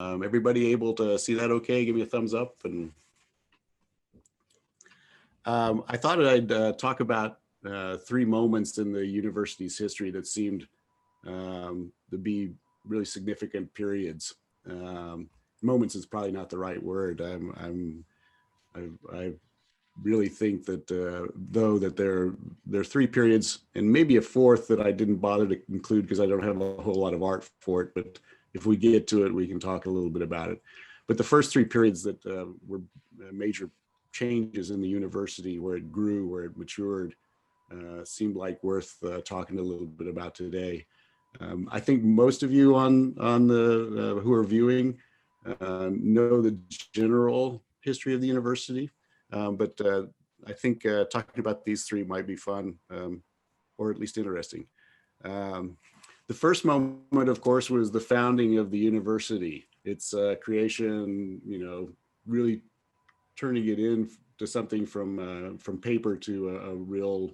Everybody able to see that okay? Give me a thumbs up. And I thought I'd talk about three moments in the university's history that seemed to be really significant periods. Moments is probably not the right word. I really think that though that there are three periods and maybe a fourth that I didn't bother to include because I don't have a whole lot of art for it, but if we get to it, we can talk a little bit about it. But the first three periods that were major changes in the university, where it grew, where it matured, seemed like worth talking a little bit about today. I think most of you on the who are viewing know the general history of the university, but I think talking about these three might be fun, or at least interesting. The first moment, of course, was the founding of the university. Its creation, really turning it into something from paper to a real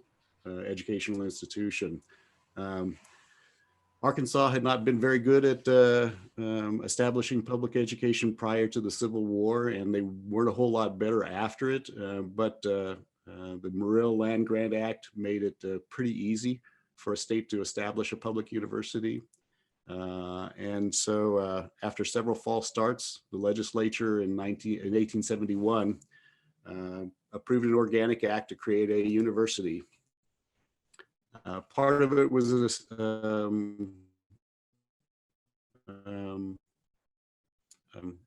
educational institution. Arkansas had not been very good at establishing public education prior to the Civil War, and they weren't a whole lot better after it. But the Morrill Land Grant Act made it pretty easy for a state to establish a public university. And so after several false starts, the legislature in 1871 approved an organic act to create a university. Part of it was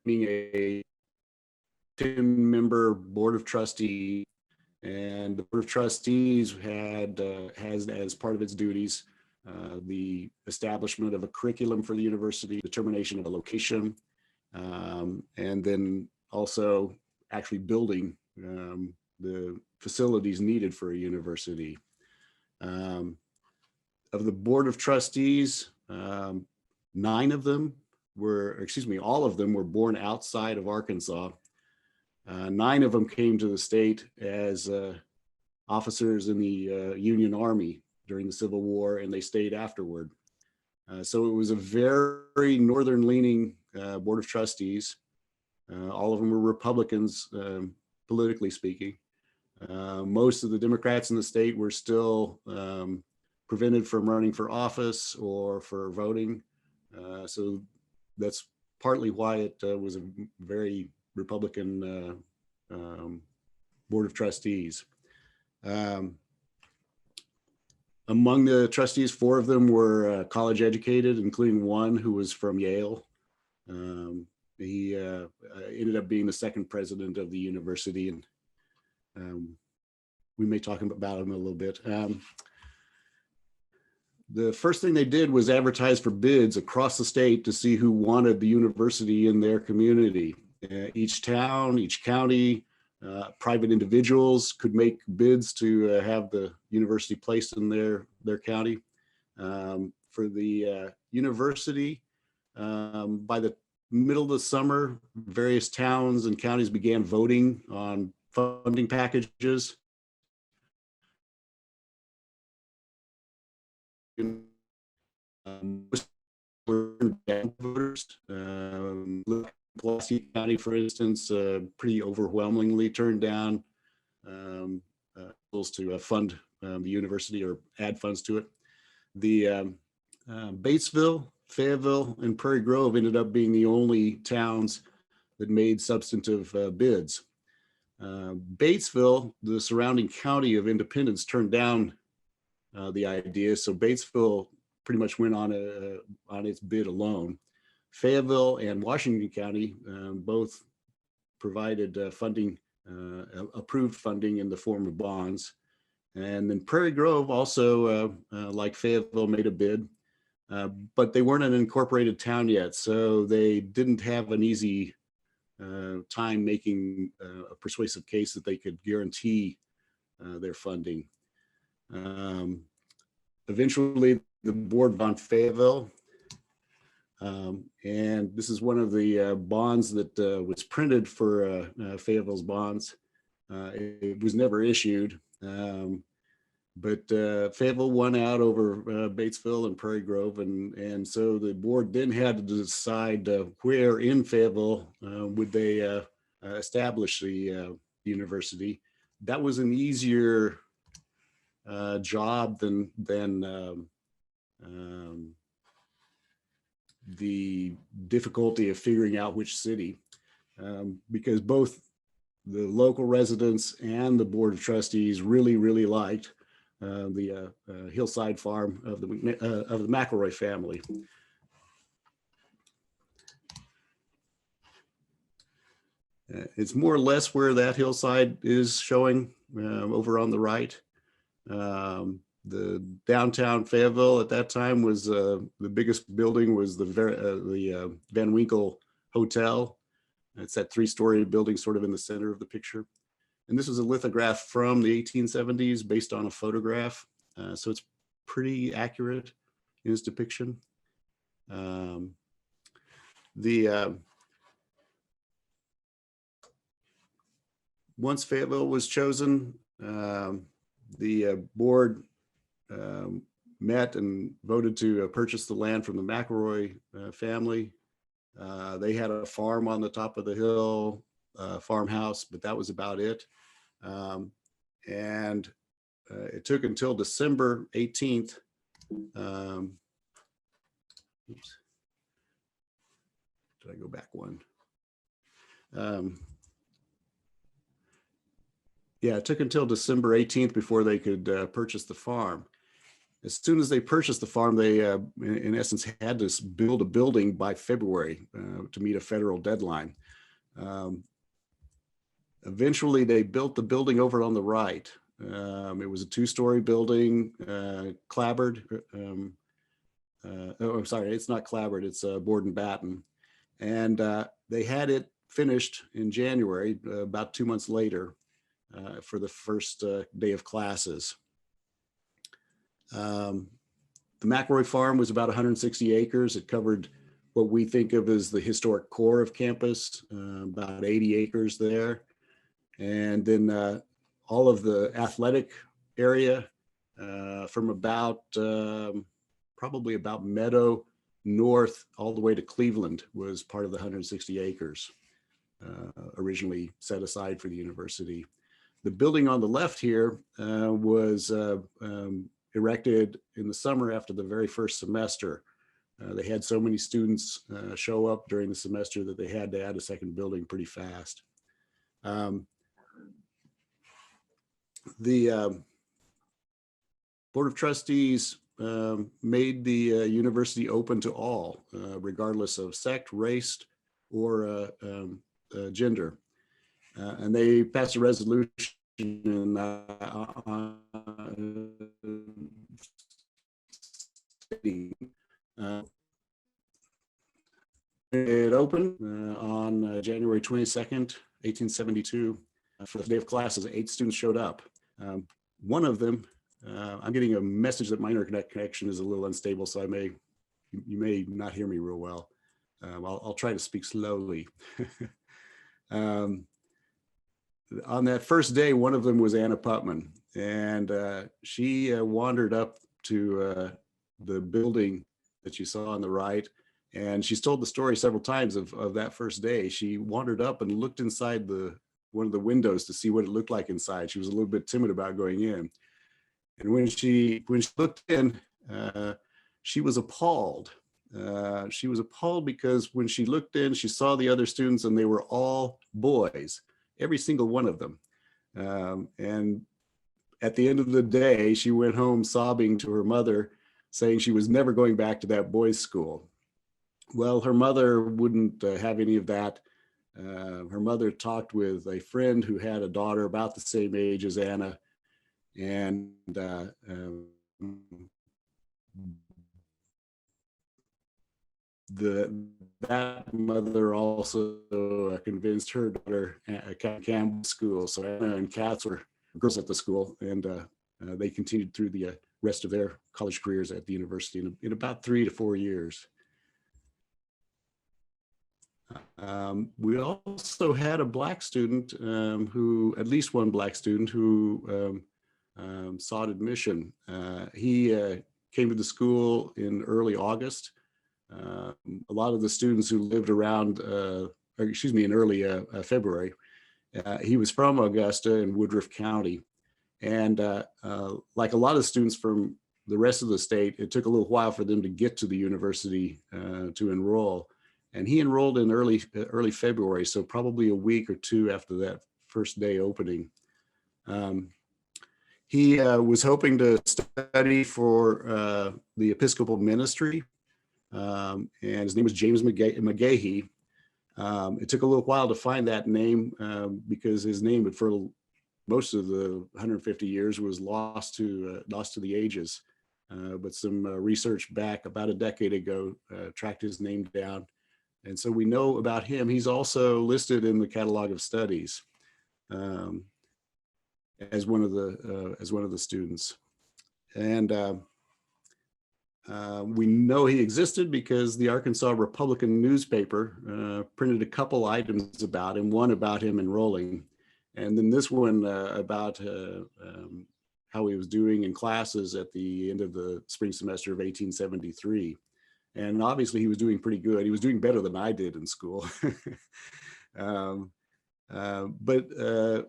being a 10-member board of trustees, and the board of trustees has as part of its duties the establishment of a curriculum for the university, determination of a location, and then also actually building the facilities needed for a university. Of the board of trustees, all of them were born outside of Arkansas. 9 of them came to the state as officers in the Union Army during the Civil War, and they stayed afterward. So it was a very northern-leaning board of trustees. All of them were Republicans, politically speaking. Most of the Democrats in the state were still prevented from running for office or for voting. So that's partly why it was a very Republican board of trustees. Among the trustees, 4 of them were college educated, including one who was from Yale. He ended up being the second president of the university, and we may talk about him a little bit. The first thing they did was advertise for bids across the state to see who wanted the university in their community. Each town, each county, private individuals could make bids to have the university placed in their county. For the university, by the middle of the summer, various towns and counties began voting on funding packages. Most were voters. Pulaski County, for instance, pretty overwhelmingly turned down bills to fund the university or add funds to it. The Batesville, Fayetteville, and Prairie Grove ended up being the only towns that made substantive bids. Batesville, the surrounding county of Independence, turned down the idea, so Batesville pretty much went on its bid alone. Fayetteville and Washington County both provided funding, approved funding in the form of bonds. And then Prairie Grove also, like Fayetteville, made a bid, but they weren't an incorporated town yet, so they didn't have an easy time making a persuasive case that they could guarantee their funding. Eventually, the board on Fayetteville, and this is one of the bonds that was printed for Fayetteville's bonds. It was never issued. but Fayetteville won out over Batesville and Prairie Grove, and so the board then had to decide where in Fayetteville would they establish the university. That was an easier job than the difficulty of figuring out which city, because both the local residents and the Board of Trustees really liked the hillside farm of the McElroy family. It's more or less where that hillside is showing over on the right. The downtown Fayetteville at that time was the biggest building was the Van Winkle Hotel. It's that 3-story building sort of in the center of the picture. And this was a lithograph from the 1870s based on a photograph. So it's pretty accurate in its depiction. Once Fayetteville was chosen, the board met and voted to purchase the land from the McElroy family. They had a farm on the top of the hill, farmhouse, but that was about it. And it took until December 18th. Oops. Did I go back one? Yeah, it took until December 18th before they could purchase the farm. As soon as they purchased the farm, they, in essence, had to build a building by February to meet a federal deadline. Eventually, they built the building over on the right. It was a 2-story building, clapboard. Oh, I'm sorry, it's not clapboard, it's board and batten. And they had it finished in January, about 2 months later, for the first day of classes. The Mcroy Farm was about 160 acres. It covered what we think of as the historic core of campus, about 80 acres there. And then all of the athletic area from about probably about Meadow north all the way to Cleveland was part of the 160 acres originally set aside for the university. The building on the left here was erected in the summer after the very first semester. They had so many students show up during the semester that they had to add a second building pretty fast. The Board of Trustees made the university open to all, regardless of sect, race, or gender. And they passed a resolution it opened on January 22nd, 1872. For the day of classes, 8 students showed up. One of them, I'm getting a message that my internet connection is a little unstable, so you may not hear me real well. I'll try to speak slowly. On that first day, one of them was Anna Putman, and she wandered up to the building that you saw on the right, and she's told the story several times of that first day. She wandered up and looked inside one of the windows to see what it looked like inside. She was a little bit timid about going in, and when she looked in, she was appalled. She was appalled because when she looked in, she saw the other students, and they were all boys. Every single one of them. And at the end of the day, she went home sobbing to her mother, saying she was never going back to that boys' school. Well, her mother wouldn't have any of that. Her mother talked with a friend who had a daughter about the same age as Anna. And that mother also convinced her daughter at Campbell School. So Anna and Katz were girls at the school, and they continued through the rest of their college careers at the university in about 3 to 4 years. We also had a black student at least one black student who sought admission. He came to the school in early August. A lot of the students who lived around, in early February. He was from Augusta in Woodruff County. And like a lot of students from the rest of the state, it took a little while for them to get to the university to enroll. And he enrolled in early February, so probably a week or two after that first day opening. He was hoping to study for the Episcopal ministry, and his name was James McGahee. It took a little while to find that name because his name for most of the 150 years was lost to the ages. But some research back about a decade ago tracked his name down. And so we know about him. He's also listed in the catalog of studies as one of the students. And we know he existed because the Arkansas Republican newspaper printed a couple items about him, one about him enrolling, and then this one about how he was doing in classes at the end of the spring semester of 1873. And obviously he was doing pretty good. He was doing better than I did in school. But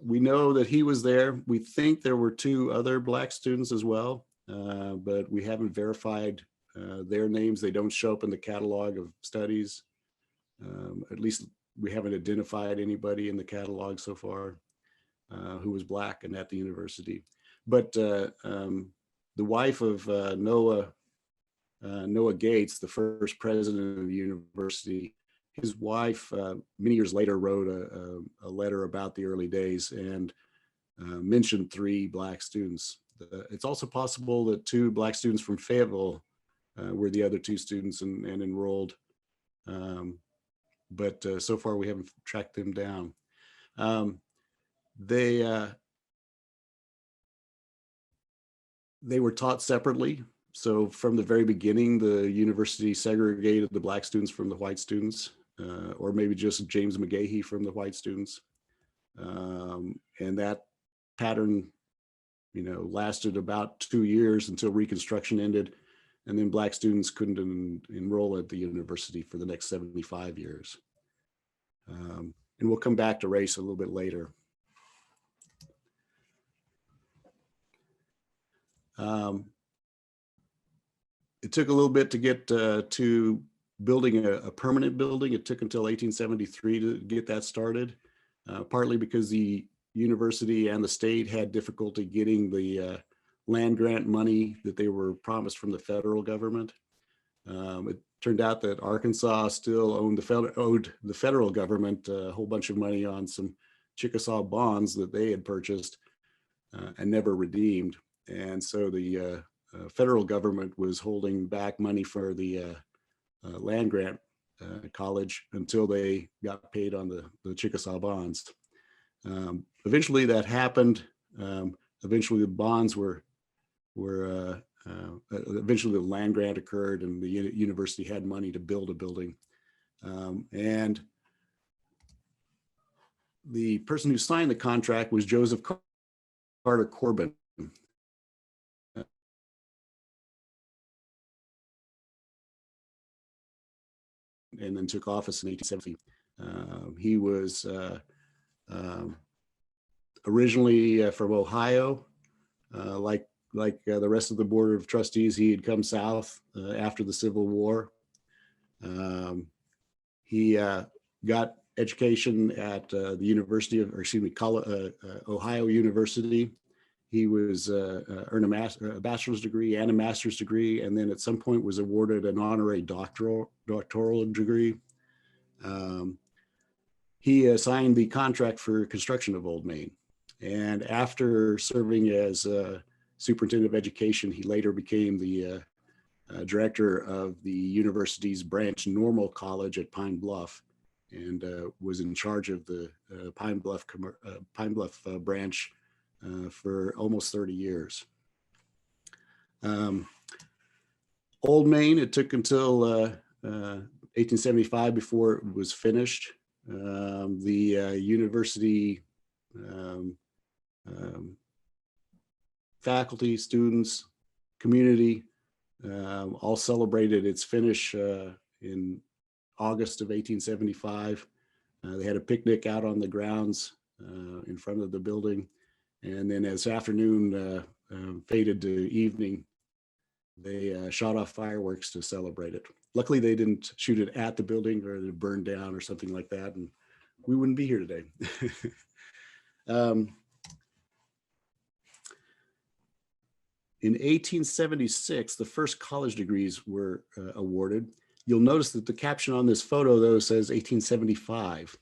we know that he was there. We think there were two other Black students as well, but we haven't verified their names. They don't show up in the catalog of studies. At least we haven't identified anybody in the catalog so far who was Black and at the university. But the wife of Noah Gates, the first president of the university, his wife many years later wrote a letter about the early days and mentioned 3 Black students. It's also possible that 2 Black students from Fayetteville were the other 2 students and enrolled. But so far we haven't tracked them down. They were taught separately. So from the very beginning, the university segregated the Black students from the white students, or maybe just James McGahee from the white students. And that pattern, lasted about 2 years until Reconstruction ended. And then Black students couldn't enroll at the university for the next 75 years. And we'll come back to race a little bit later. It took a little bit to get to building a permanent building. It took until 1873 to get that started, partly because the university and the state had difficulty getting the land grant money that they were promised from the federal government. It turned out that Arkansas still owed the federal government a whole bunch of money on some Chickasaw bonds that they had purchased and never redeemed. And so the federal government was holding back money for the land grant college until they got paid on the Chickasaw bonds. Eventually that happened. Eventually the bonds eventually the land grant occurred and the university had money to build a building. And the person who signed the contract was Joseph Carter Corbin. And then took office in 1870. He was originally from Ohio. Like the rest of the board of trustees, he had come south after the Civil War. He got education at the University of, Ohio University. He was earned a bachelor's degree and a master's degree, and then at some point was awarded an honorary doctoral degree. He signed the contract for construction of Old Main. And after serving as superintendent of education, he later became the director of the university's branch Normal College at Pine Bluff, and was in charge of the Pine Bluff branch for almost 30 years. Old Main, it took until 1875 before it was finished. The university faculty, students, community, all celebrated its finish in August of 1875. They had a picnic out on the grounds in front of the building. And then as afternoon faded to evening, they shot off fireworks to celebrate it. Luckily, they didn't shoot it at the building or it burned down or something like that, and we wouldn't be here today. In 1876, the first college degrees were awarded. You'll notice that the caption on this photo, though, says 1875.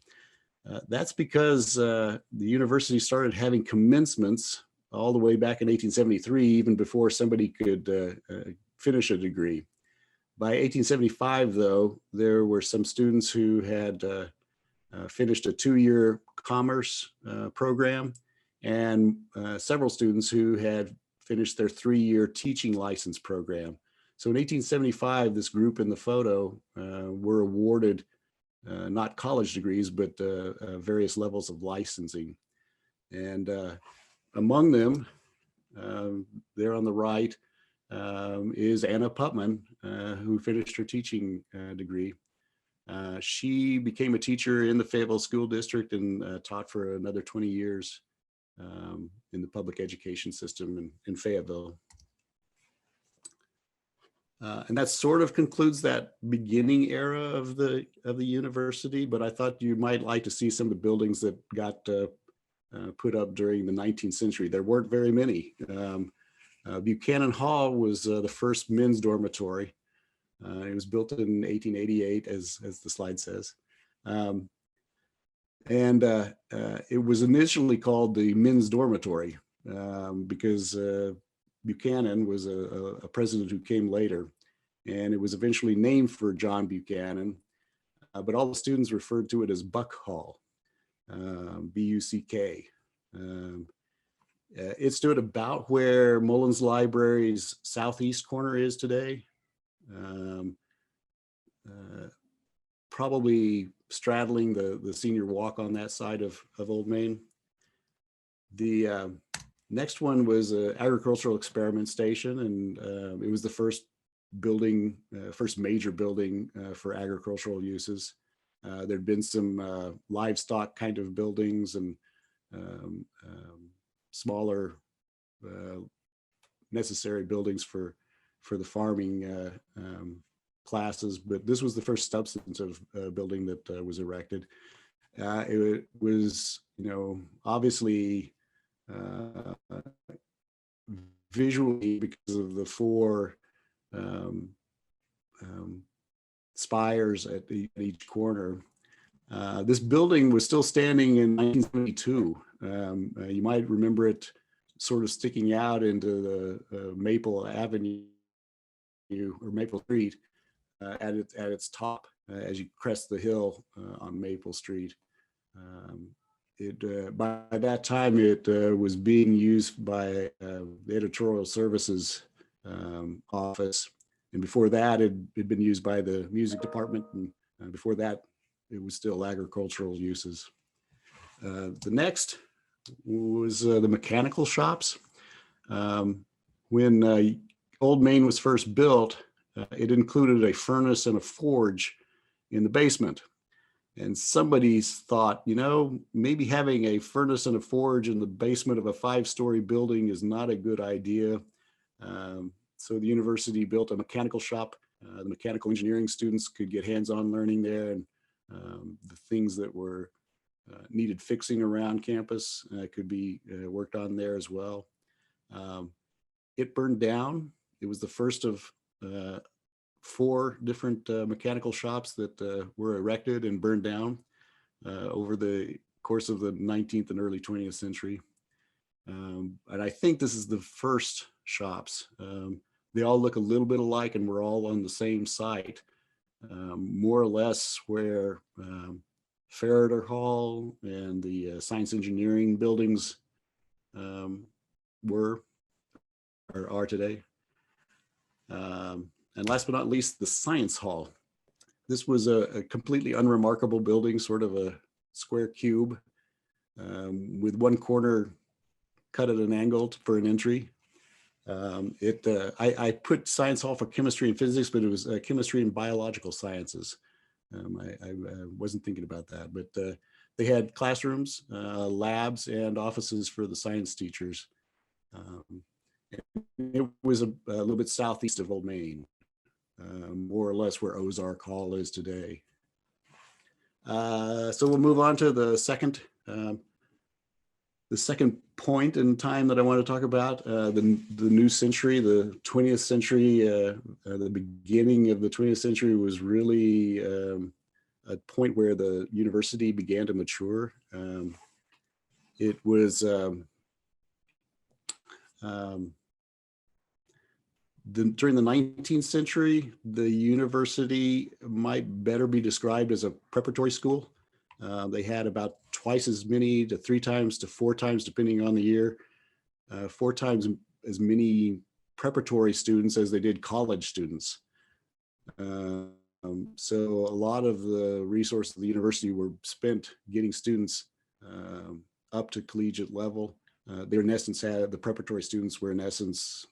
That's because the university started having commencements all the way back in 1873, even before somebody could finish a degree. By 1875, though, there were some students who had finished a 2-year commerce program, and several students who had finished their 3-year teaching license program. So in 1875, this group in the photo were awarded not college degrees, but various levels of licensing. And among them, there on the right, is Anna Putman, who finished her teaching degree. She became a teacher in the Fayetteville School District and taught for another 20 years in the public education system in Fayetteville. And that sort of concludes that beginning era of the university, but I thought you might like to see some of the buildings that got put up during the 19th century. There weren't very many. Buchanan Hall was the first men's dormitory. It was built in 1888, as the slide says. And it was initially called the men's dormitory because Buchanan was a president who came later, and it was eventually named for John Buchanan, but all the students referred to it as Buck Hall, B-U-C-K. It stood about where Mullins Library's southeast corner is today, probably straddling the senior walk on that side of Old Main. The next one was an agricultural experiment station, and it was the first building, first major building for agricultural uses. There'd been some livestock kind of buildings and smaller necessary buildings for the farming classes, but this was the first substantive building that was erected. It was, obviously visually, because of the 4 spires at each corner. This building was still standing in 1972. You might remember it sort of sticking out into the Maple Avenue or Maple Street at its top as you crest the hill on Maple Street. By that time, it was being used by the editorial services office, and before that, it had been used by the music department, and before that, it was still agricultural uses. The next was the mechanical shops. When Old Main was first built, it included a furnace and a forge in the basement. And somebody thought, maybe having a furnace and a forge in the basement of a 5-story building is not a good idea. So the university built a mechanical shop. The mechanical engineering students could get hands-on learning there, and the things that were needed fixing around campus could be worked on there as well. It burned down. It was the first of 4 different mechanical shops that were erected and burned down over the course of the 19th and early 20th century. And I think this is the first shops. They all look a little bit alike, and we're all on the same site, more or less where Faraday Hall and the science engineering buildings were or are today. And last but not least, the Science Hall. This was a completely unremarkable building, sort of a square cube with one corner cut at an angle for an entry. I put science hall for chemistry and physics, but it was chemistry and biological sciences. I wasn't thinking about that, but they had classrooms, labs, and offices for the science teachers. It was a little bit southeast of Old Main, more or less where Ozark Hall is today. So we'll move on to the second point in time that I want to talk about, the new century, the 20th century. The beginning of the 20th century was really a point where the university began to mature. It was during the 19th century, the university might better be described as a preparatory school. They had about twice as many to 3 times to 4 times, depending on the year, 4 times as many preparatory students as they did college students. So a lot of the resources of the university were spent getting students up to collegiate level. They in essence had, the preparatory students were in essence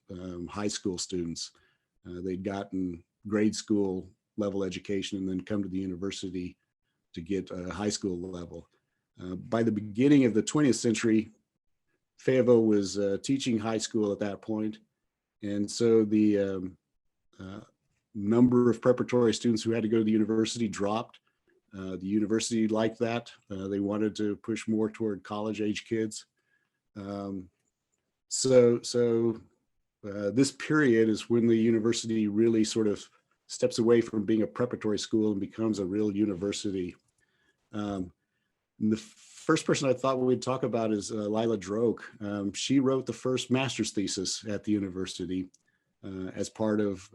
high school students. They'd gotten grade school level education and then come to the university to get a high school level. By the beginning of the 20th century, Fayetteville was teaching high school at that point. And so the number of preparatory students who had to go to the university dropped. The university liked that. They wanted to push more toward college age kids. This period is when the university really sort of steps away from being a preparatory school and becomes a real university. The first person I thought we'd talk about is Lila Droik. She wrote the first master's thesis at the university as part of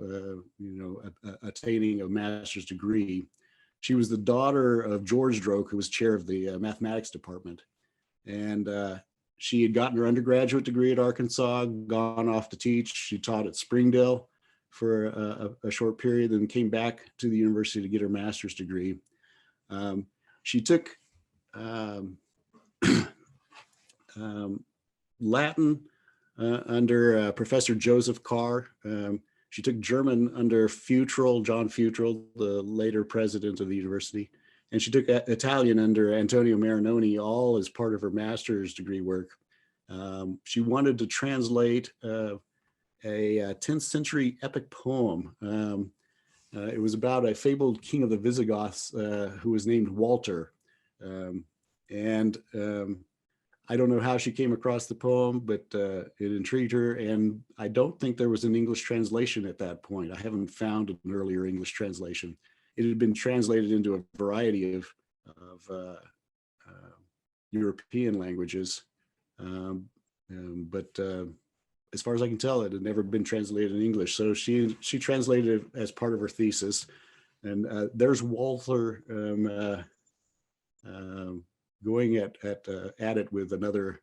attaining a master's degree. She was the daughter of George Droik, who was chair of the mathematics department. And she had gotten her undergraduate degree at Arkansas, gone off to teach. She taught at Springdale for a short period, and came back to the university to get her master's degree. She took Latin under Professor Joseph Carr. She took German under John Futrell, the later president of the university. And she took Italian under Antonio Marinoni, all as part of her master's degree work. She wanted to translate a 10th century epic poem. It was about a fabled king of the Visigoths who was named Walter. I don't know how she came across the poem, but it intrigued her. And I don't think there was an English translation at that point. I haven't found an earlier English translation. It had been translated into a variety of European languages. But as far as I can tell, it had never been translated in English. So she translated it as part of her thesis. And there's Walter going at it with another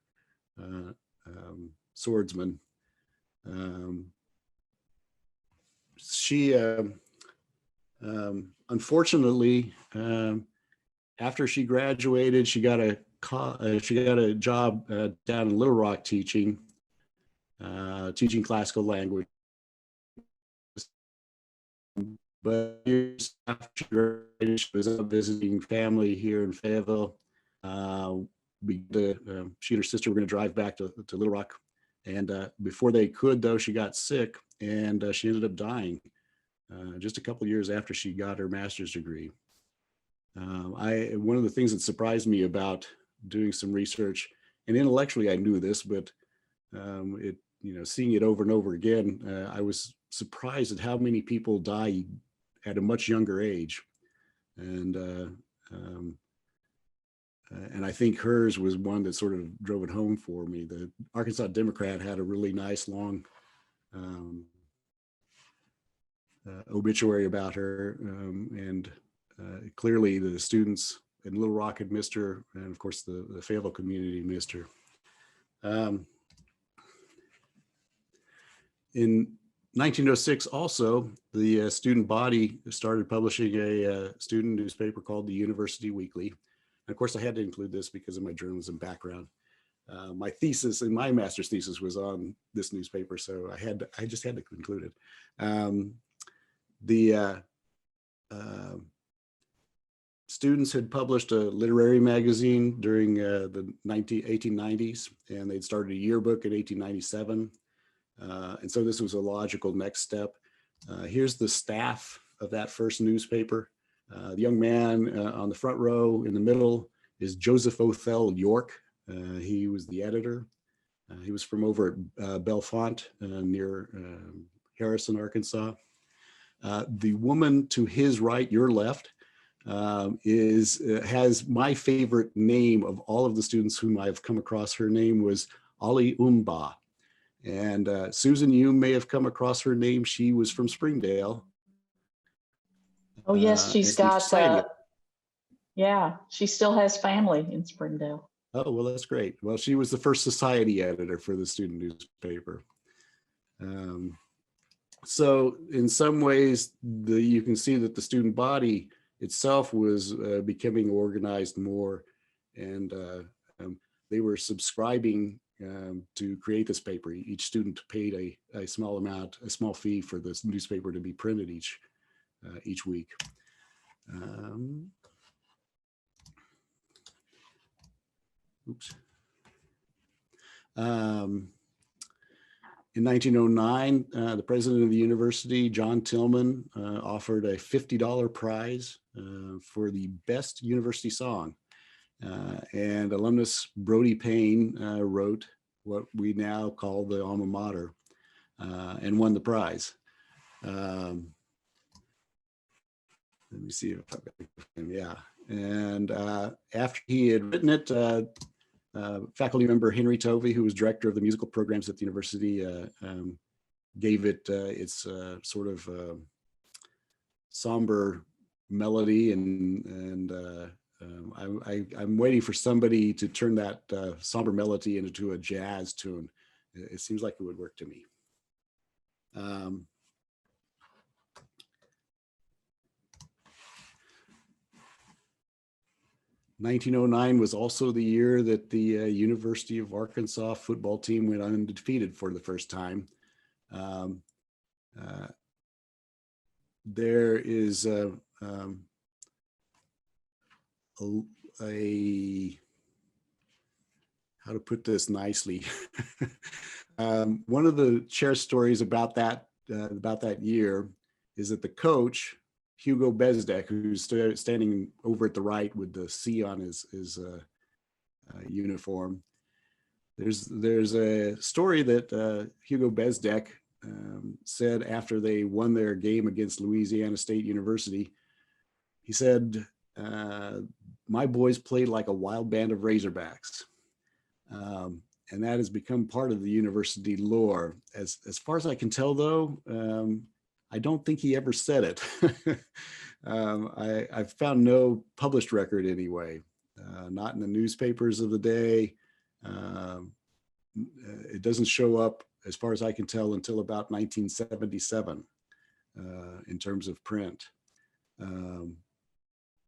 swordsman. She unfortunately, after she graduated, she got a job down in Little Rock teaching classical language. But years after she graduated, she was out visiting family here in Fayetteville. She and her sister were going to drive back to Little Rock, and before they could, though, she got sick, and she ended up dying just a couple of years after she got her master's degree. One of the things that surprised me about doing some research, and intellectually I knew this, but seeing it over and over again, I was surprised at how many people die at a much younger age, and I think hers was one that sort of drove it home for me. The Arkansas Democrat had a really nice long obituary about her, and clearly the students in Little Rock had missed her, and of course the Fayetteville community missed her. In 1906, also, the student body started publishing a student newspaper called the University Weekly. And of course, I had to include this because of my journalism background. My thesis and my master's thesis was on this newspaper, so I just had to conclude it. The students had published a literary magazine during the 1890s, and they'd started a yearbook in 1897. And so this was a logical next step. Here's the staff of that first newspaper. The young man on the front row in the middle is Joseph Othell York. He was the editor. He was from over at Bellefonte near Harrison, Arkansas. The woman to his right, your left, has my favorite name of all of the students whom I've come across. Her name was Ali Umba. And Susan, you may have come across her name. She was from Springdale. Oh, yes, she's got, yeah, she still has family in Springdale. Oh, well, that's great. Well, she was the first society editor for the student newspaper. So in some ways, you can see that the student body itself was becoming organized more, and they were subscribing to create this paper. Each student paid a small amount, a small fee for this newspaper to be printed each week. Oops. In 1909, the president of the university, John Tillman, offered a $50 prize for the best university song. And alumnus Brody Payne wrote what we now call the alma mater and won the prize. Let me see if I've got him. Yeah. And after he had written it, faculty member Henry Tovey, who was director of the musical programs at the university, gave it its sort of somber melody, and I'm waiting for somebody to turn that somber melody into a jazz tune. It seems like it would work to me. 1909 was also the year that the University of Arkansas football team went undefeated for the first time. There is a how to put this nicely. One of the chair stories about that year is that the coach, Hugo Bezdek, who's standing over at the right with the C on his uniform. There's a story that Hugo Bezdek said after they won their game against Louisiana State University. He said, "My boys played like a wild band of Razorbacks." And that has become part of the university lore. As far as I can tell, though, I don't think he ever said it. I've found no published record anyway, not in the newspapers of the day. It doesn't show up, as far as I can tell, until about 1977 in terms of print.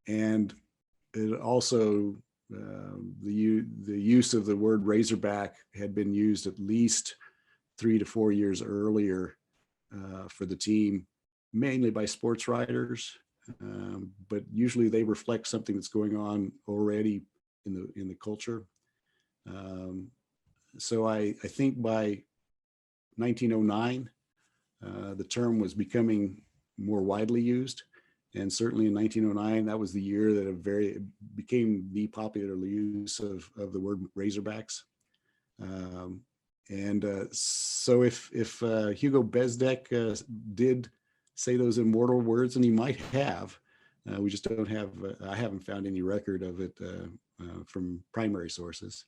And it also, the use of the word Razorback had been used at least 3 to 4 years earlier for the team, mainly by sports writers, but usually they reflect something that's going on already in the culture. So I think by 1909, the term was becoming more widely used, and certainly in 1909, that was the year that it became the popular use of the word Razorbacks. So if Hugo Bezdek did say those immortal words, and he might have, we just don't have, I haven't found any record of it from primary sources.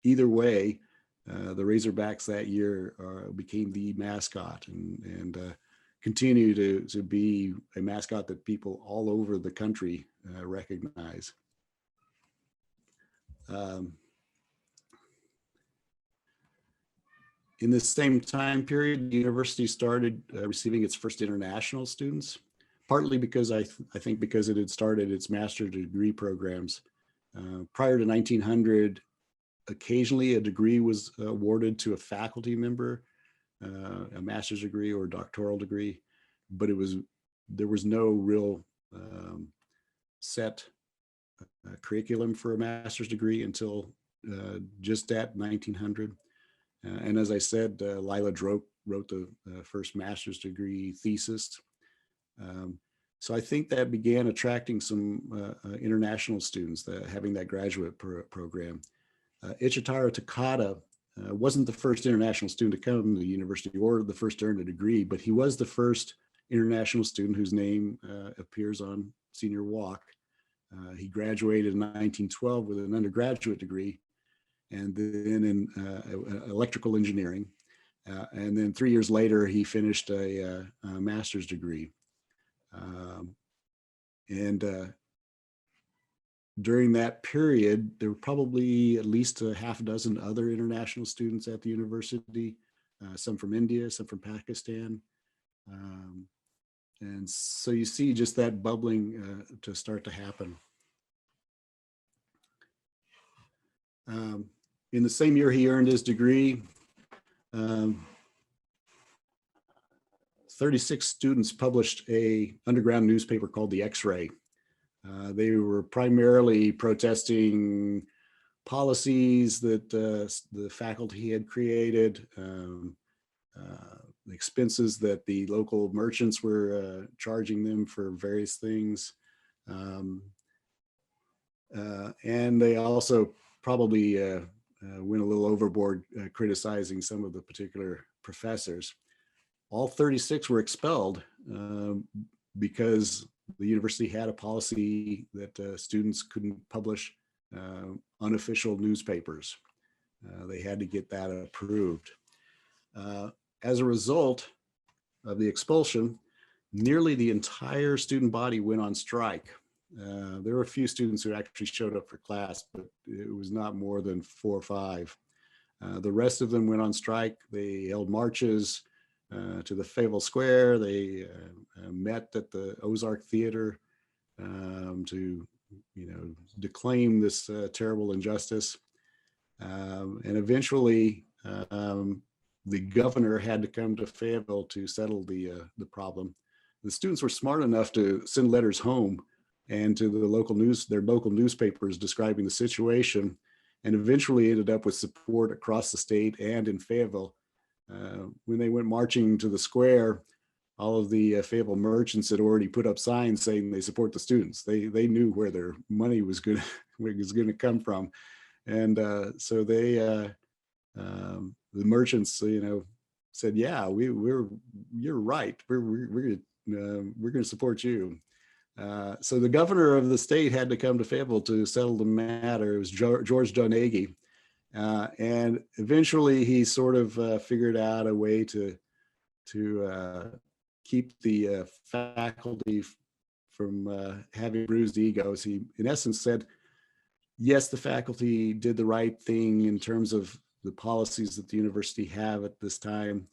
Either way, the Razorbacks that year became the mascot and continue to be a mascot that people all over the country recognize. In this same time period, the university started receiving its first international students, partly because I think because it had started its master's degree programs Prior to 1900, occasionally a degree was awarded to a faculty member, a master's degree or doctoral degree, but there was no real set curriculum for a master's degree until just at 1900. And as I said, Lila Droik wrote the first master's degree thesis. So I think that began attracting some international students, having that graduate program. Ichitaro Takata wasn't the first international student to come to the university or the first to earn a degree, but he was the first international student whose name appears on Senior Walk. He graduated in 1912 with an undergraduate degree, and then in electrical engineering. And then 3 years later, he finished a master's degree. During that period, there were probably at least a half a dozen other international students at the university, some from India, some from Pakistan. And so you see just that bubbling to start to happen. In the same year he earned his degree, 36 students published a underground newspaper called the X-Ray. They were primarily protesting policies that the faculty had created, the expenses that the local merchants were charging them for various things. And they also probably went a little overboard criticizing some of the particular professors. All 36 were expelled because the university had a policy that students couldn't publish unofficial newspapers. They had to get that approved. As a result of the expulsion, nearly the entire student body went on strike. There were a few students who actually showed up for class, but it was not more than 4 or 5. The rest of them went on strike. They held marches to the Fayetteville Square. They met at the Ozark Theater to, declaim this terrible injustice. And eventually, the governor had to come to Fayetteville to settle the problem. The students were smart enough to send letters home and to their local newspapers describing the situation, and eventually ended up with support across the state and in Fayetteville. When they went marching to the square, all of the Fayetteville merchants had already put up signs saying they support the students. They knew where their money was going to come from, and so the merchants, said, "Yeah, you're right. We're going to support you." So the governor of the state had to come to Fayetteville to settle the matter. It was George Donaghy. And eventually he sort of figured out a way to keep the faculty from having bruised egos. He, in essence, said, yes, the faculty did the right thing in terms of the policies that the university have at this time.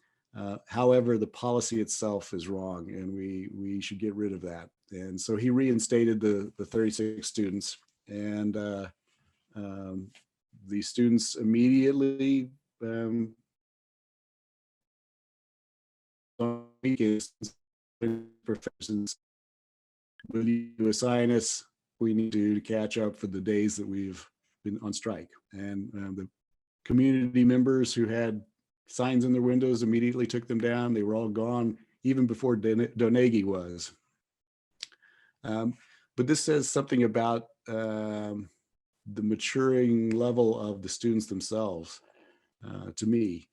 However, the policy itself is wrong, and we should get rid of that. And so he reinstated the 36 students, and the students immediately professors, will you assign us? We need to catch up for the days that we've been on strike. And the community members who had signs in their windows immediately took them down. They were all gone even before Donaghy was. But this says something about the maturing level of the students themselves, to me.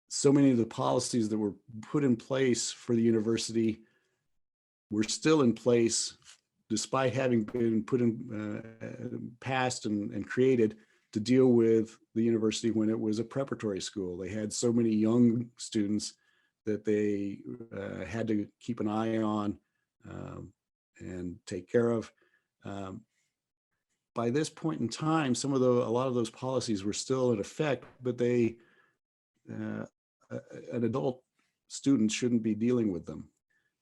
So many of the policies that were put in place for the university were still in place despite having been put in, passed and created to deal with the university when it was a preparatory school. They had so many young students that they had to keep an eye on and take care of. By this point in time, a lot of those policies were still in effect, but an adult student shouldn't be dealing with them.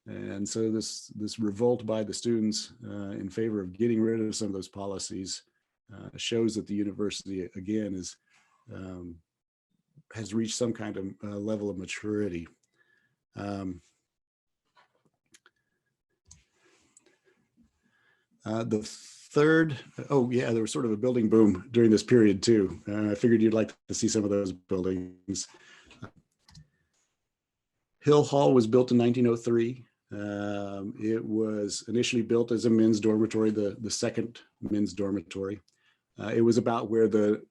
And so this revolt by the students in favor of getting rid of some of those policies shows that the university, again, has reached some kind of level of maturity. The third, oh yeah, there was sort of a building boom during this period too. I figured you'd like to see some of those buildings. Hill Hall was built in 1903. It was initially built as a men's dormitory, the second men's dormitory. It was about where the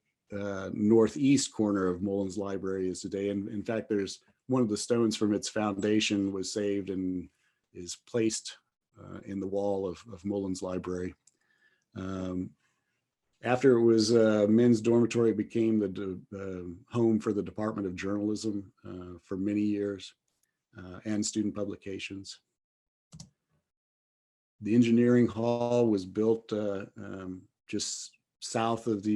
northeast corner of Mullins Library is today. And in fact, there's one of the stones from its foundation was saved and is placed in the wall of Mullins Library. After it was a men's dormitory, it became the home for the Department of Journalism for many years and student publications. The engineering hall was built just south of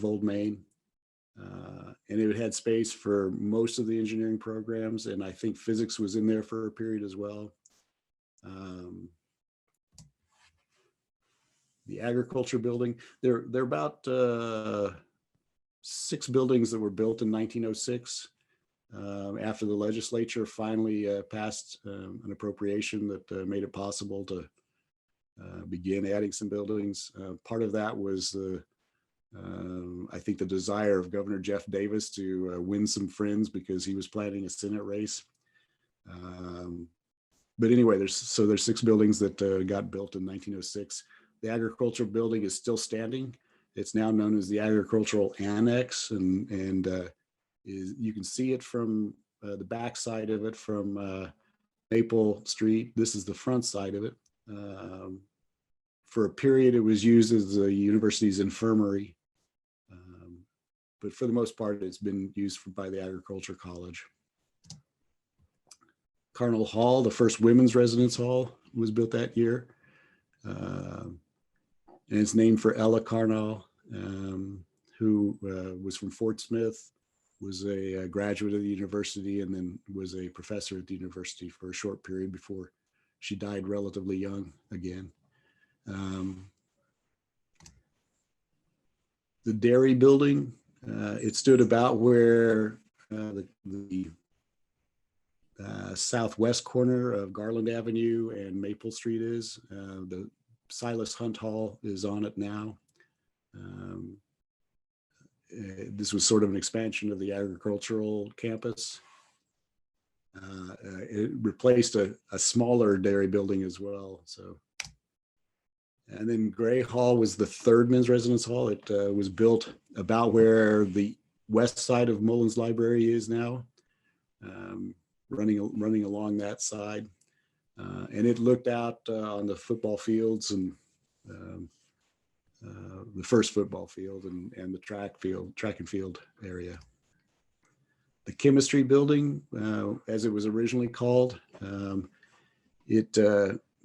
Old Main. And it had space for most of the engineering programs. And I think physics was in there for a period as well. The agriculture building, there are about 6 buildings that were built in 1906 after the legislature finally passed an appropriation that made it possible to begin adding some buildings. Part of that was I think the desire of Governor Jeff Davis to win some friends because he was planning a Senate race. But anyway, there's 6 buildings that got built in 1906. The agricultural building is still standing. It's now known as the Agricultural Annex, and you can see it from the back side of it from Maple Street. This is the front side of it. For a period, it was used as the university's infirmary. But for the most part, it's been used by the Agriculture College. Cardinal Hall, the first women's residence hall, was built that year. And it's named for Ella Cardinal, who was from Fort Smith, was a graduate of the university, and then was a professor at the university for a short period before she died relatively young again. The dairy building, it stood about where the southwest corner of Garland Avenue and Maple Street is. The Silas Hunt Hall is on it now. This was sort of an expansion of the agricultural campus. It replaced a smaller dairy building as well. So, and then Gray Hall was the third men's residence hall. It was built about where the west side of Mullins Library is now, running along that side. And it looked out on the football fields and the first football field and the track and field area. The chemistry building, as it was originally called,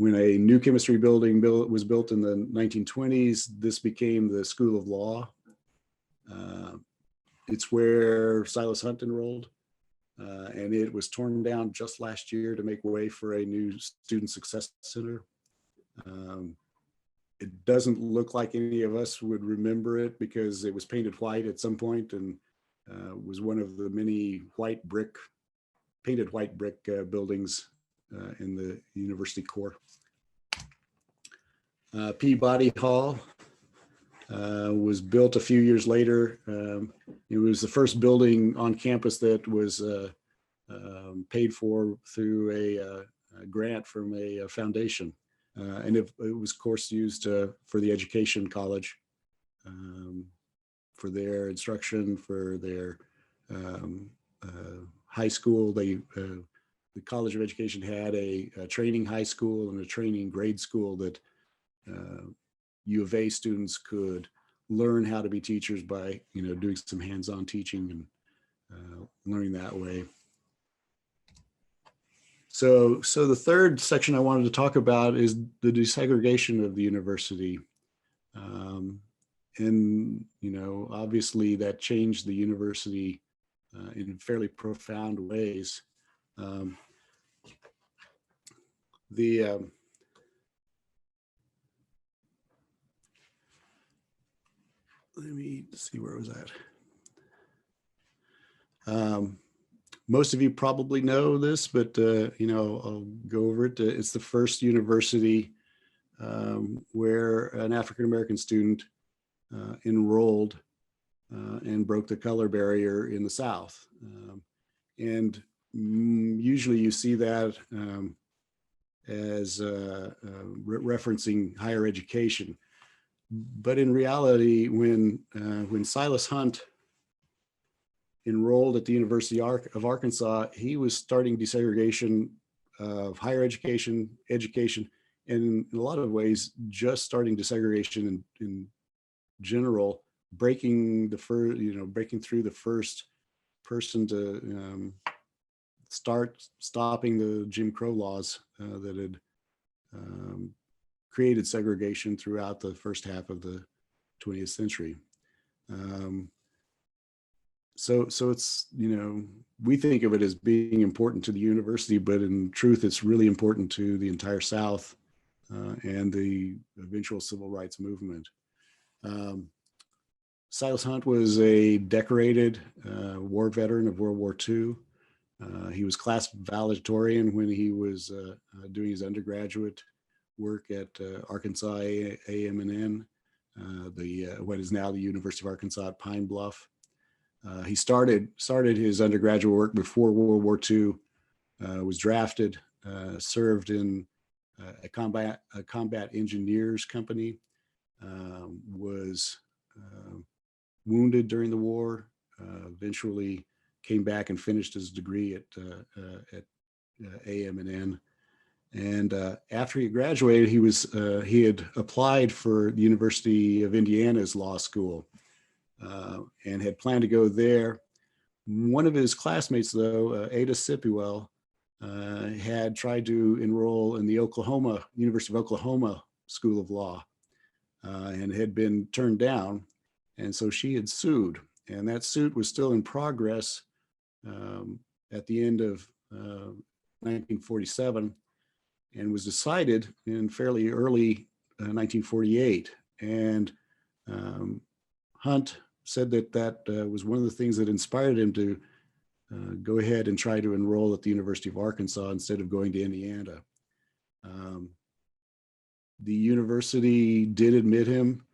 when a new chemistry building was built in the 1920s, this became the School of Law. It's where Silas Hunt enrolled. And it was torn down just last year to make way for a new student success center. It doesn't look like any of us would remember it because it was painted white at some point and was one of the many painted white brick buildings in the university core. Peabody Hall was built a few years later. It was the first building on campus that was paid for through a grant from a foundation. And it was, of course, used for the education college, for their instruction, for their high school. The College of Education had a training high school and a training grade school that U of A students could learn how to be teachers by, doing some hands-on teaching and learning that way. So the third section I wanted to talk about is the desegregation of the university. And, obviously that changed the university in fairly profound ways. The let me see where was that. Most of you probably know this, but I'll go over it. It's the first university where an African American student enrolled and broke the color barrier in the South. And usually you see that as referencing higher education. But in reality, when Silas Hunt enrolled at the University of Arkansas, he was starting desegregation of higher education, and in a lot of ways, just starting desegregation in general, breaking through the first person to start stopping the Jim Crow laws that had created segregation throughout the first half of the 20th century. So it's, we think of it as being important to the university, but in truth, it's really important to the entire South and the eventual civil rights movement. Silas Hunt was a decorated war veteran of World War II. He was class valedictorian when he was doing his undergraduate work at Arkansas A&M, what is now the University of Arkansas at Pine Bluff. He started his undergraduate work before World War II, was drafted, served in a combat engineers company, was wounded during the war, eventually came back and finished his degree at A&M. And after he graduated, he had applied for the University of Indiana's law school and had planned to go there. One of his classmates, though, Ada Sipwell, had tried to enroll in the University of Oklahoma School of Law and had been turned down. And so she had sued, and that suit was still in progress at the end of 1947 and was decided in fairly early 1948. And Hunt said that was one of the things that inspired him to go ahead and try to enroll at the University of Arkansas instead of going to Indiana. The university did admit him.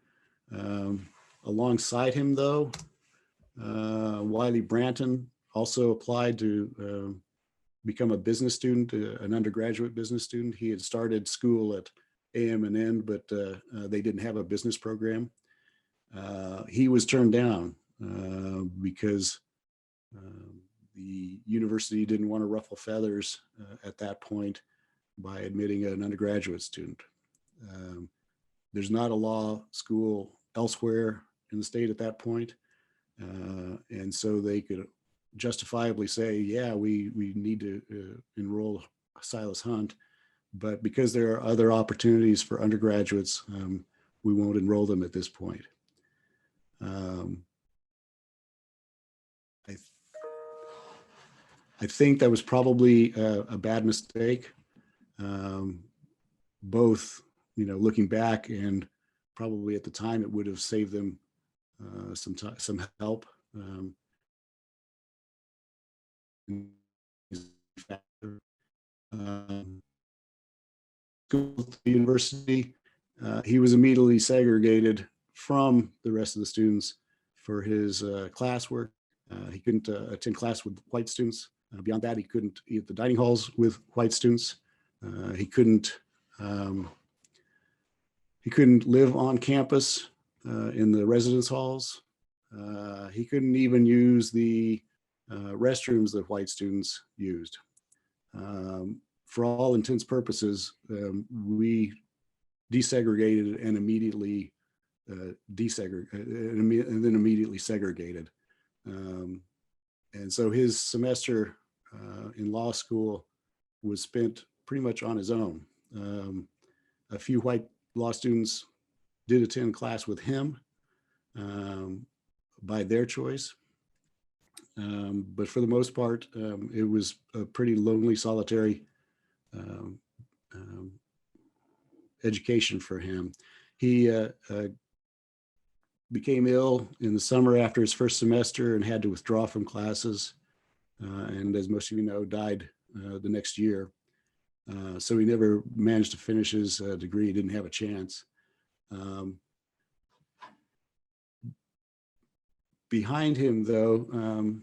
Alongside him, though, Wiley Branton also applied to become a business student, an undergraduate business student. He had started school at A&M, but they didn't have a business program. He was turned down because the university didn't want to ruffle feathers at that point by admitting an undergraduate student. There's not a law school elsewhere in the state at that point. And so they could justifiably say, yeah, we need to enroll Silas Hunt, but because there are other opportunities for undergraduates, we won't enroll them at this point. I think that was probably a bad mistake, both, looking back, and probably at the time it would have saved them some help. School to the university, he was immediately segregated from the rest of the students for his classwork. He couldn't attend class with white students. Beyond that, he couldn't eat at the dining halls with white students. He couldn't live on campus in the residence halls. He couldn't even use the restrooms that white students used. For all intents and purposes, we desegregated and immediately desegregated, and then immediately segregated. And so his semester in law school was spent pretty much on his own. A few white law students did attend class with him by their choice. But for the most part, it was a pretty lonely, solitary education for him. He became ill in the summer after his first semester and had to withdraw from classes. And as most of you know, died the next year. So he never managed to finish his degree. He didn't have a chance. Behind him, though,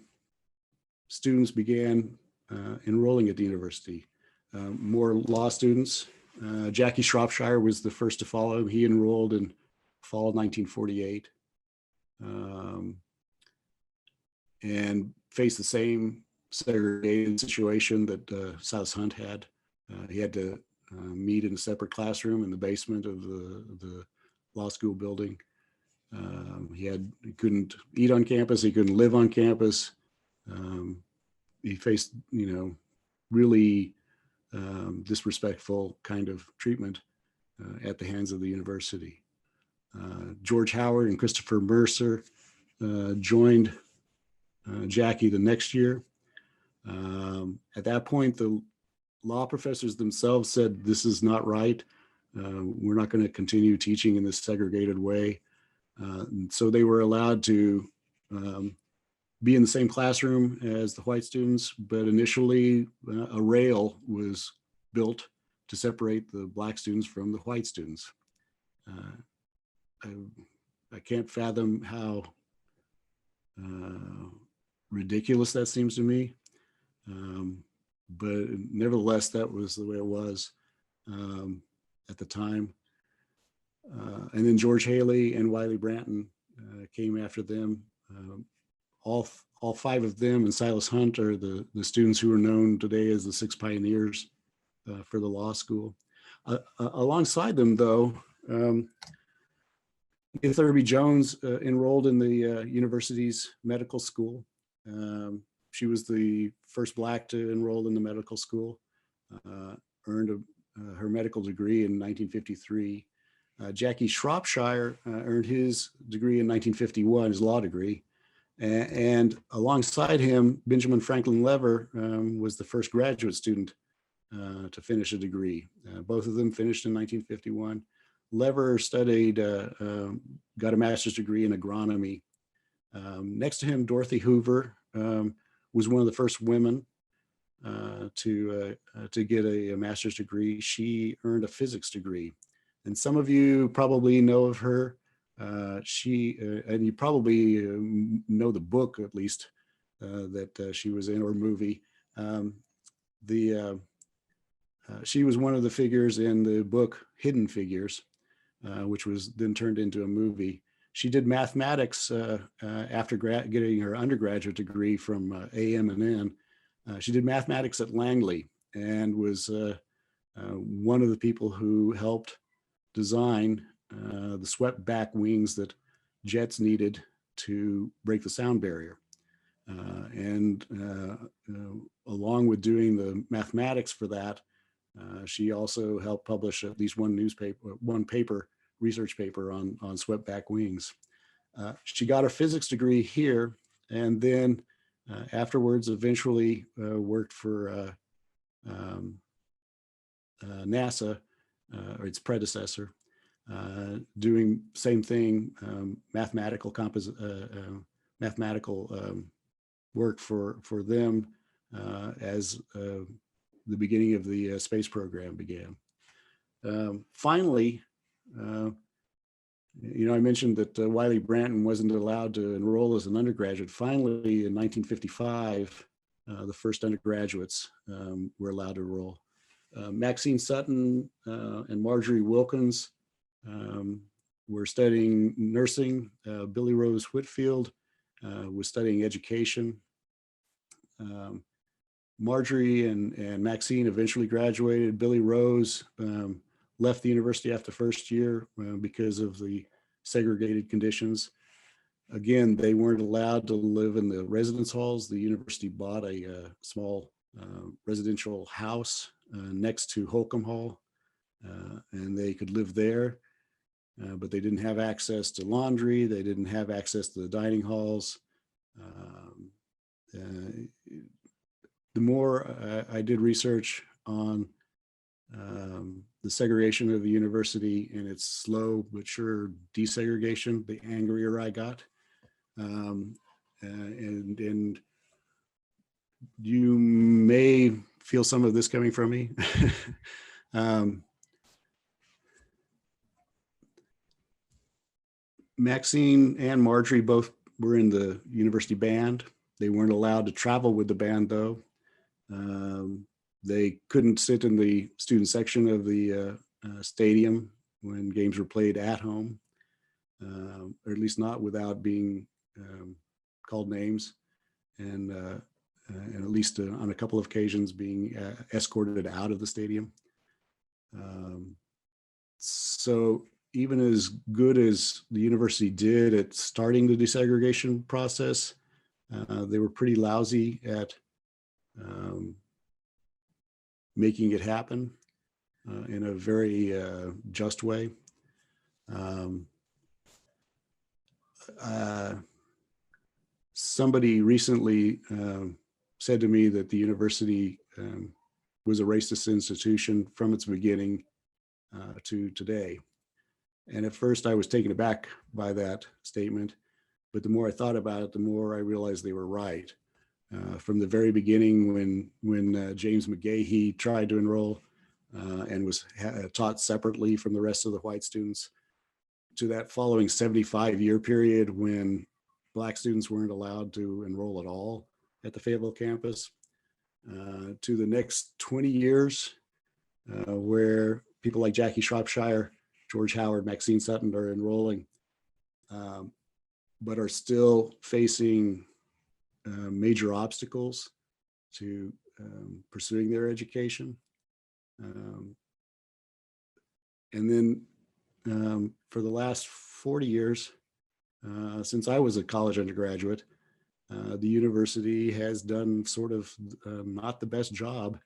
students began enrolling at the university. More law students. Jackie Shropshire was the first to follow. He enrolled in fall of 1948 and faced the same segregated situation that Silas Hunt had. He had to meet in a separate classroom in the basement of the law school building. He couldn't eat on campus. He couldn't live on campus. He faced, really disrespectful kind of treatment at the hands of the university. George Howard and Christopher Mercer joined Jackie the next year. At that point, the law professors themselves said, this is not right. We're not going to continue teaching in this segregated way. So they were allowed to be in the same classroom as the white students, but initially a rail was built to separate the black students from the white students. I can't fathom how ridiculous that seems to me. But nevertheless, that was the way it was at the time. And then George Haley and Wiley Branton came after them. All five of them and Silas Hunt are the students who are known today as the Six Pioneers for the law school. Alongside them, though, Thurby Jones enrolled in the university's medical school. She was the first Black to enroll in the medical school, earned her medical degree in 1953. Jackie Shropshire earned his degree in 1951, his law degree. And alongside him, Benjamin Franklin Lever was the first graduate student to finish a degree. Both of them finished in 1951. Lever studied, got a master's degree in agronomy. Next to him, Dorothy Hoover was one of the first women to get a master's degree. She earned a physics degree. And some of you probably know of her. And you probably know the book, at least, that she was in, or movie. She was one of the figures in the book Hidden Figures, which was then turned into a movie. She did mathematics after getting her undergraduate degree from AM&N. She did mathematics at Langley and was one of the people who helped design the swept back wings that jets needed to break the sound barrier. Along with doing the mathematics for that, she also helped publish at least one research paper on swept back wings. She got her physics degree here, and then afterwards eventually worked for NASA, or its predecessor, doing same thing, mathematical work for them as the beginning of the space program began. Finally, I mentioned that Wiley Branton wasn't allowed to enroll as an undergraduate. Finally, in 1955, the first undergraduates were allowed to enroll. Maxine Sutton and Marjorie Wilkins were studying nursing. Billy Rose Whitfield was studying education. Marjorie and Maxine eventually graduated. Billy Rose left the university after the first year because of the segregated conditions. Again, they weren't allowed to live in the residence halls. The university bought a small residential house next to Holcomb Hall, and they could live there, but they didn't have access to laundry. They didn't have access to the dining halls. The more I did research on the segregation of the university and its slow but sure desegregation, the angrier I got. And you may feel some of this coming from me. Maxine and Marjorie both were in the university band. They weren't allowed to travel with the band though. They couldn't sit in the student section of the stadium when games were played at home, or at least not without being called names, and at least on a couple of occasions being escorted out of the stadium. So even as good as the university did at starting the desegregation process, they were pretty lousy at making it happen in a very just way. Somebody recently said to me that the university was a racist institution from its beginning to today. And at first I was taken aback by that statement, but the more I thought about it, the more I realized they were right. From the very beginning, when James McGahee tried to enroll and was taught separately from the rest of the white students, to that following 75-year period when Black students weren't allowed to enroll at all at the Fayetteville campus, to the next 20 years where people like Jackie Shropshire, George Howard, Maxine Sutton are enrolling, but are still facing major obstacles to pursuing their education. And then for the last 40 years, since I was a college undergraduate, the university has done sort of not the best job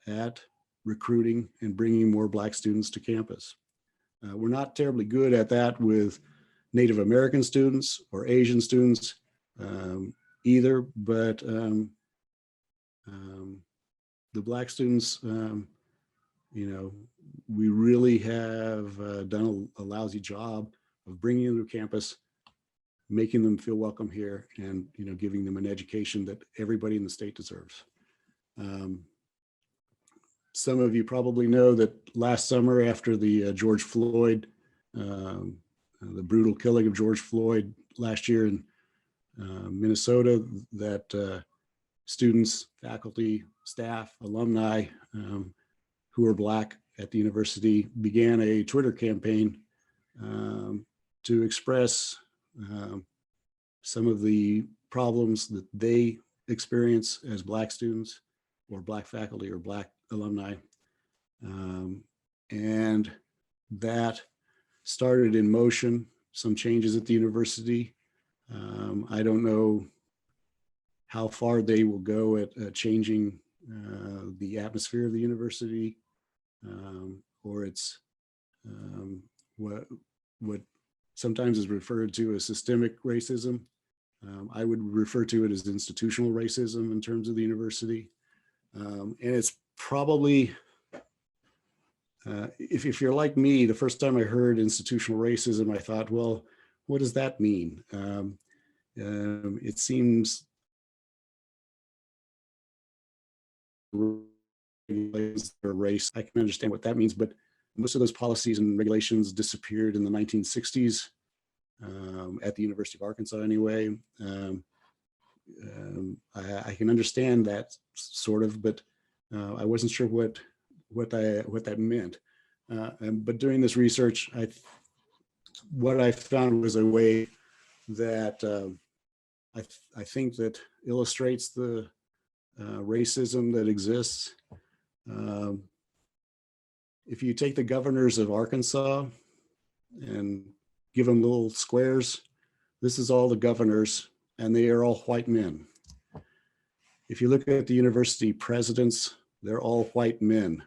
at recruiting and bringing more Black students to campus. We're not terribly good at that with Native American students or Asian students either, but the Black students, we really have done a lousy job of bringing them to campus, making them feel welcome here, and giving them an education that everybody in the state deserves. Some of you probably know that last summer, after the George Floyd, the brutal killing of George Floyd last year in Minnesota, that students, faculty, staff, alumni who are Black at the university began a Twitter campaign to express some of the problems that they experience as Black students or Black faculty or Black alumni. And that started in motion some changes at the university. I don't know how far they will go at changing the atmosphere of the university, or it's what sometimes is referred to as systemic racism. I would refer to it as institutional racism in terms of the university. And it's probably, if you're like me, the first time I heard institutional racism, I thought, well, what does that mean? It seems race, I can understand what that means, but most of those policies and regulations disappeared in the 1960s at the University of Arkansas anyway. I can understand that sort of, but I wasn't sure what that meant. But doing this research, what I found was a way that I think that illustrates the racism that exists. If you take the governors of Arkansas and give them little squares, this is all the governors, and they are all white men. If you look at the university presidents, they're all white men.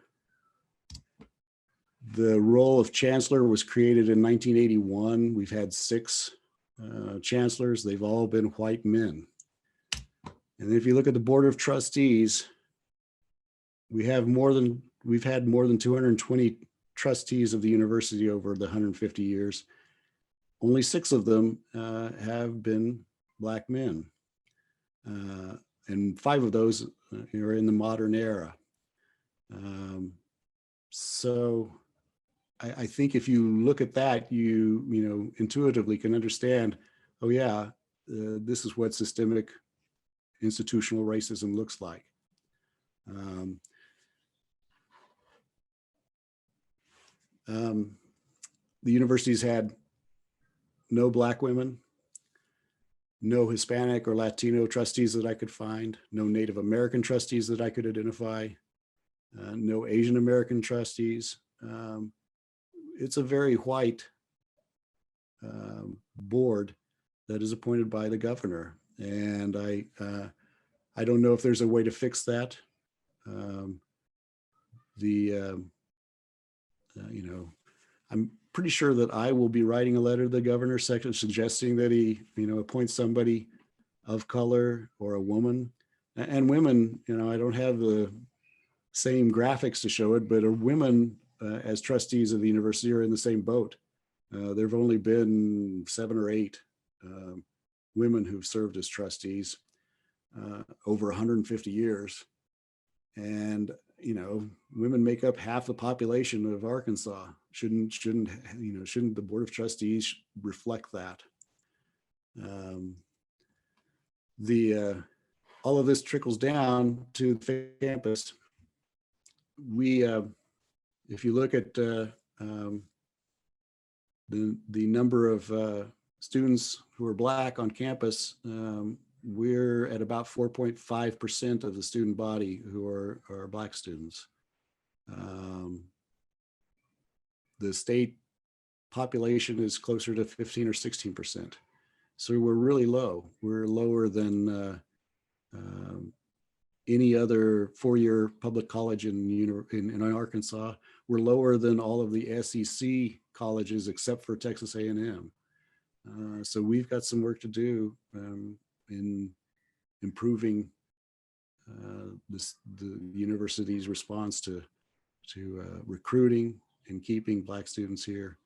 The role of chancellor was created in 1981. We've had 6 chancellors. They've all been white men. And if you look at the board of trustees, we have more than we've had more than 220 trustees of the university over the 150 years. Only 6 of them have been Black men. And 5 of those are in the modern era. So I think if you look at that, you know, intuitively can understand, oh yeah, this is what systemic institutional racism looks like. The university's had no Black women, no Hispanic or Latino trustees that I could find, no Native American trustees that I could identify, no Asian American trustees. It's a very white board that is appointed by the governor. And I don't know if there's a way to fix that. You know, I'm pretty sure that I will be writing a letter to the governor suggesting that he, you know, appoints somebody of color or a woman. And women, you know, I don't have the same graphics to show it, but women as trustees of the university are in the same boat. There have only been 7 or 8 women who've served as trustees over 150 years. And, you know, women make up half the population of Arkansas. Shouldn't the Board of Trustees reflect that? All of this trickles down to the campus. If you look at the number of students who are Black on campus, we're at about 4.5% of the student body who are Black students. The state population is closer to 15 or 16%. So we're really low. We're lower than any other 4-year public college in Arkansas. We're lower than all of the SEC colleges except for Texas A&M. So we've got some work to do in improving the university's response to recruiting and keeping Black students here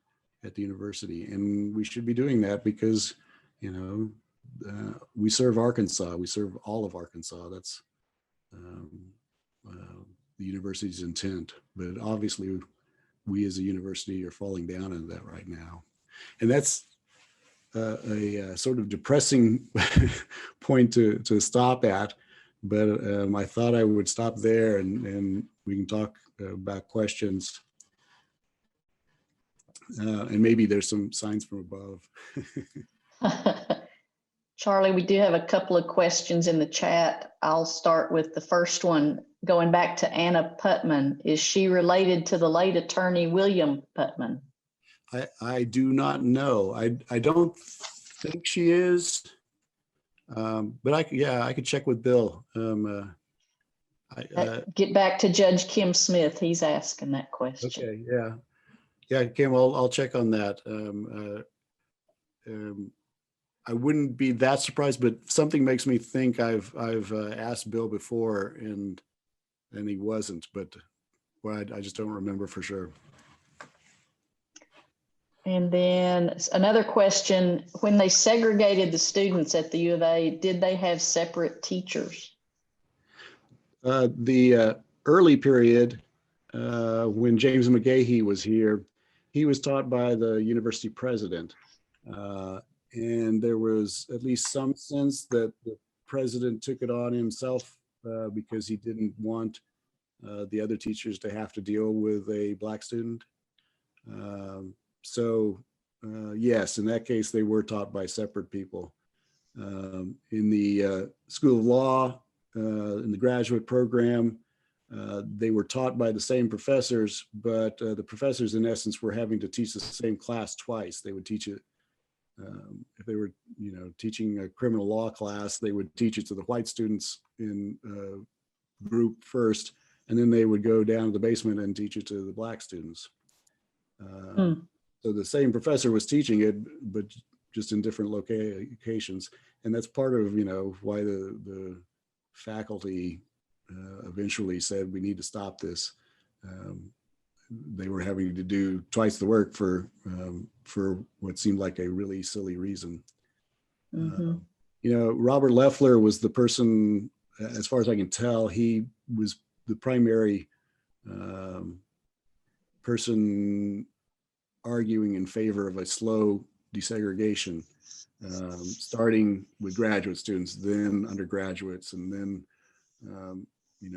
at the university. And we should be doing that because, you know, we serve Arkansas. We serve all of Arkansas. That's the university's intent. But obviously, we as a university are falling down into that right now. And that's a sort of depressing point to stop at. But I thought I would stop there and we can talk about questions. And maybe there's some signs from above. Charlie, we do have a couple of questions in the chat. I'll start with the first one. Going back to Anna Putman, is she related to the late attorney William Putman? I do not know. I don't think she is, but I could check with Bill. Get back to Judge Kim Smith. He's asking that question. Okay, yeah, Kim, I'll check on that. I wouldn't be that surprised, but something makes me think I've asked Bill before and he wasn't, but well, I just don't remember for sure. And then another question, when they segregated the students at the U of A, did they have separate teachers? The early period, when James McGahee was here, he was taught by the university president. And there was at least some sense that the president took it on himself because he didn't want the other teachers to have to deal with a Black student. So yes, in that case, they were taught by separate people. In the School of Law, in the graduate program, they were taught by the same professors, but the professors in essence were having to teach the same class twice. They would teach it, if they were, you know, teaching a criminal law class, they would teach it to the white students in group first, and then they would go down to the basement and teach it to the Black students. So the same professor was teaching it, but just in different locations. And that's part of, you know, why the faculty eventually said, we need to stop this. they were having to do twice the work for what seemed like a really silly reason. Mm-hmm. Robert Loeffler was the person, as far as I can tell, he was the primary person arguing in favor of a slow desegregation, starting with graduate students, then undergraduates, and then,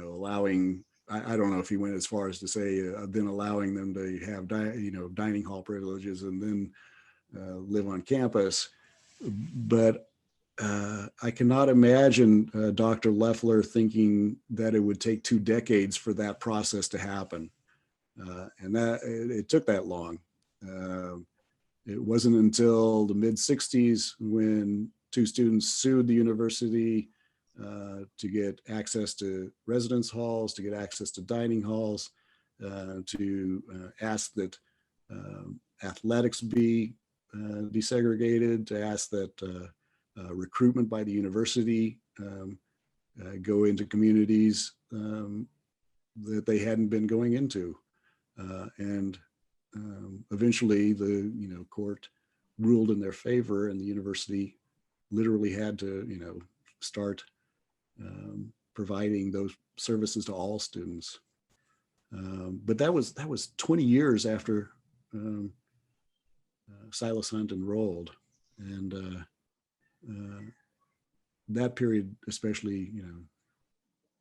allowing, I don't know if he went as far as to say, then allowing them to have, dining hall privileges and then live on campus. But I cannot imagine Dr. Loeffler thinking that it would take 2 decades for that process to happen. And that it took that long. It wasn't until the mid-60s when 2 students sued the university to get access to residence halls, to get access to dining halls, to ask that athletics be desegregated, to ask that recruitment by the university go into communities that they hadn't been going into. And eventually the court ruled in their favor, and the university literally had to start providing those services to all students. But that was 20 years after Silas Hunt enrolled, and that period especially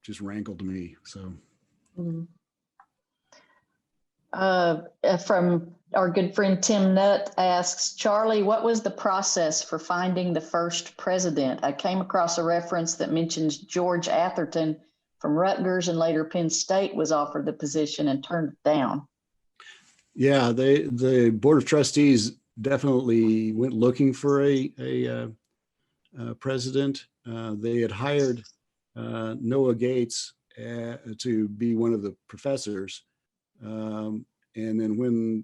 just rankled me. So. Mm-hmm. From our good friend Tim Nutt asks, Charlie, what was the process for finding the first president? I came across a reference that mentions George Atherton from Rutgers and later Penn State was offered the position and turned it down. Yeah, the Board of Trustees definitely went looking for a president. They had hired Noah Gates to be one of the professors. And then when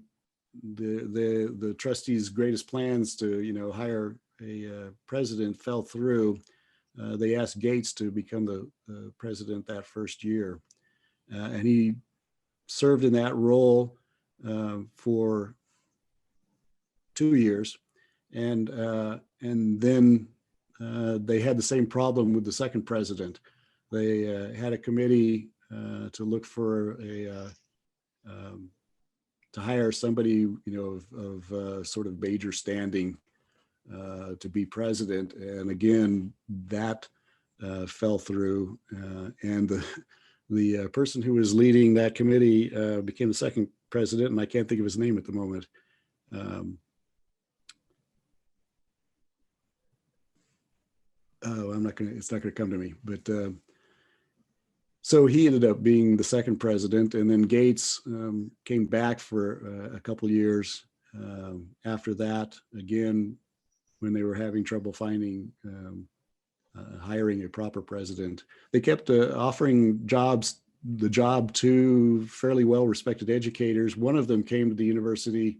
the trustees' greatest plans to hire a president fell through, they asked Gates to become the president that first year, and he served in that role for 2 years, and then they had the same problem with the second president. They had a committee to look for to hire somebody of sort of major standing to be president, and again that fell through, and the person who was leading that committee became the second president, and I can't think of his name at the moment. It's not gonna come to me, but so he ended up being the second president, and then Gates came back for a couple years after that, again, when they were having trouble finding, hiring a proper president. They kept offering the job to fairly well-respected educators. One of them came to the university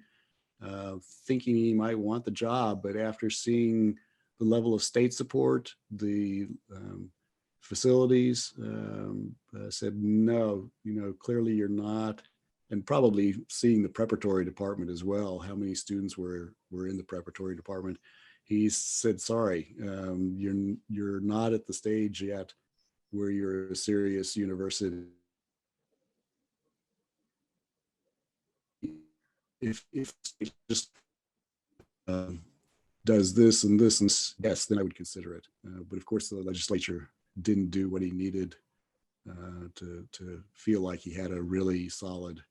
thinking he might want the job, but after seeing the level of state support, the facilities, said, no, clearly you're not, and probably seeing the preparatory department as well, how many students were in the preparatory department. He said, sorry, you're not at the stage yet where you're a serious university. If it just does this and this and this, yes, then I would consider it. But of course, the legislature didn't do what he needed to feel like he had a really solid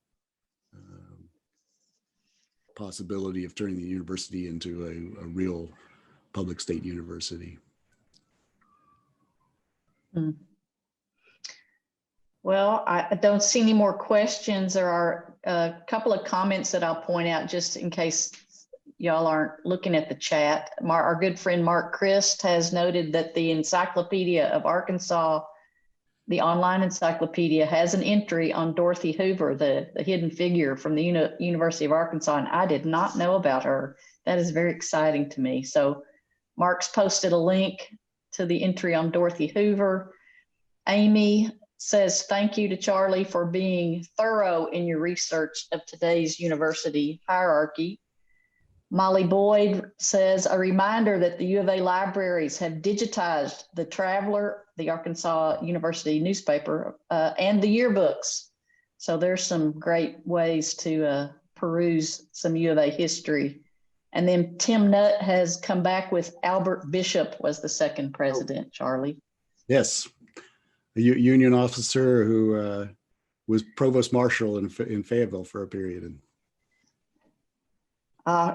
possibility of turning the university into a real public state university. Well, I don't see any more questions. There are a couple of comments that I'll point out just in case y'all aren't looking at the chat. Our good friend Mark Christ has noted that the Encyclopedia of Arkansas, the online encyclopedia, has an entry on Dorothy Hoover, the hidden figure from the University of Arkansas, and I did not know about her. That is very exciting to me. So Mark's posted a link to the entry on Dorothy Hoover. Amy says thank you to Charlie for being thorough in your research of today's university hierarchy. Molly Boyd says a reminder that the U of A libraries have digitized the Traveler, the Arkansas University newspaper, and the yearbooks. So there's some great ways to peruse some U of A history. And then Tim Nutt has come back with Albert Bishop was the second president, Charlie. Yes, a Union officer who was provost marshal in Fayetteville for a period.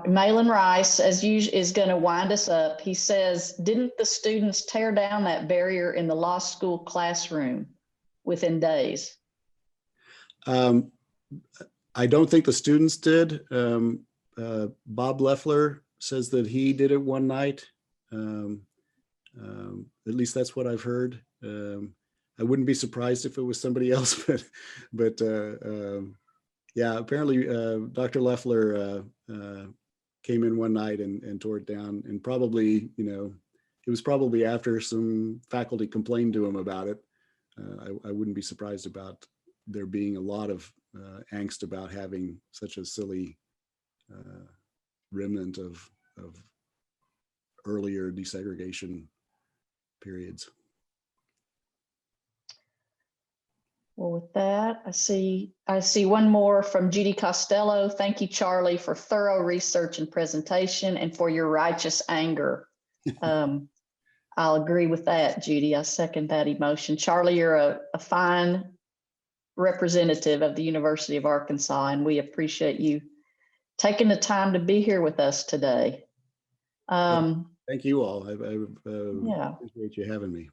Malin Rice, as usual, is going to wind us up. He says, didn't the students tear down that barrier in the law school classroom within days? I don't think the students did. Bob Leffler says that he did it one night. At least that's what I've heard. I wouldn't be surprised if it was somebody else, but yeah, apparently Dr. Leffler came in one night and tore it down, and probably, it was probably after some faculty complained to him about it. I wouldn't be surprised about there being a lot of angst about having such a silly remnant of earlier desegregation periods. Well, with that, I see one more from Judy Costello. Thank you, Charlie, for thorough research and presentation and for your righteous anger. I'll agree with that, Judy. I second that emotion. Charlie, you're a fine representative of the University of Arkansas, and we appreciate you taking the time to be here with us today. Thank you all. I Yeah. appreciate you having me.